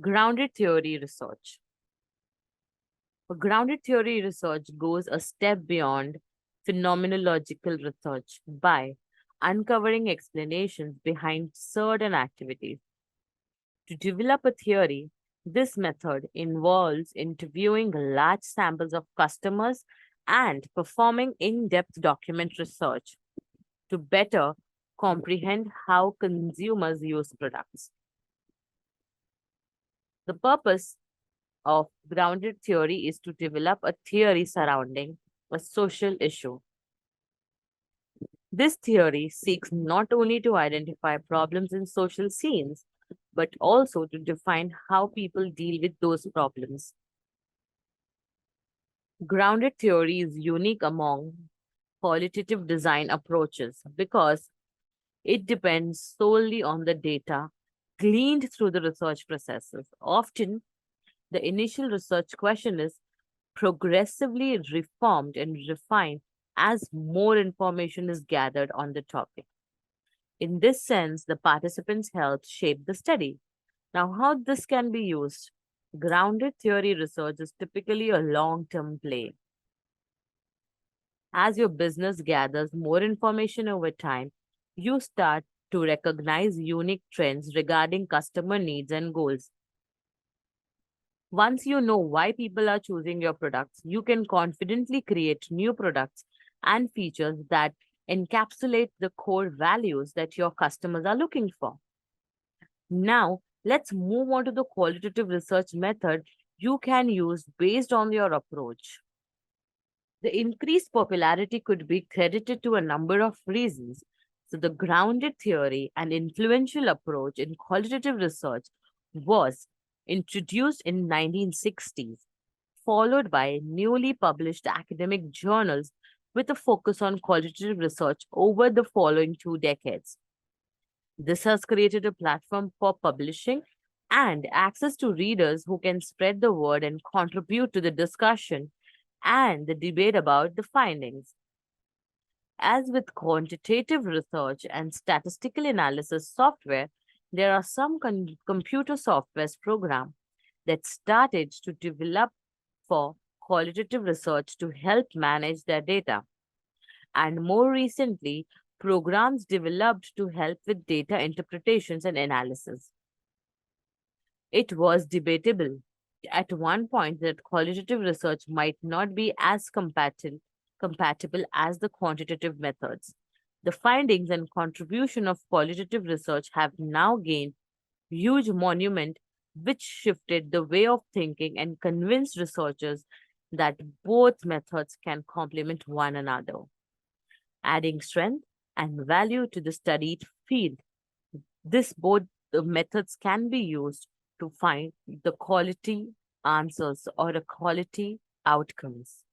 Grounded theory research. Grounded theory research goes a step beyond phenomenological research by uncovering explanations behind certain activities. To develop a theory, this method involves interviewing large samples of customers and performing in depth document research to better comprehend how consumers use products. The purpose of grounded theory is to develop a theory surrounding a social issue. This theory seeks not only to identify problems in social scenes, but also to define how people deal with those problems. Grounded theory is unique among qualitative design approaches because it depends solely on the data gleaned through the research processes. Often, the initial research question is progressively reformed and refined as more information is gathered on the topic. In this sense, the participants helped shape the study. Now, how this can be used? Grounded theory research is typically a long term play. As your business gathers more information over time, you start to recognize unique trends regarding customer needs and goals. Once you know why people are choosing your products, you can confidently create new products and features that encapsulate the core values that your customers are looking for. Now, let's move on to the qualitative research method you can use based on your approach. The increased popularity could be credited to a number of reasons. So, the grounded theory and influential approach in qualitative research was introduced in 1960s, followed by newly published academic journals with a focus on qualitative research over the following 2 decades. This has created a platform for publishing and access to readers who can spread the word and contribute to the discussion and the debate about the findings. As with quantitative research and statistical analysis software, there are some computer software programs that started to develop for qualitative research to help manage their data. And more recently, programs developed to help with data interpretations and analysis. It was debatable at one point that qualitative research might not be as compatible as the quantitative methods. The findings and contribution of qualitative research have now gained huge monument which shifted the way of thinking and convinced researchers that both methods can complement one another, adding strength and value to the studied field. This both the methods can be used to find the quality answers or the quality outcomes.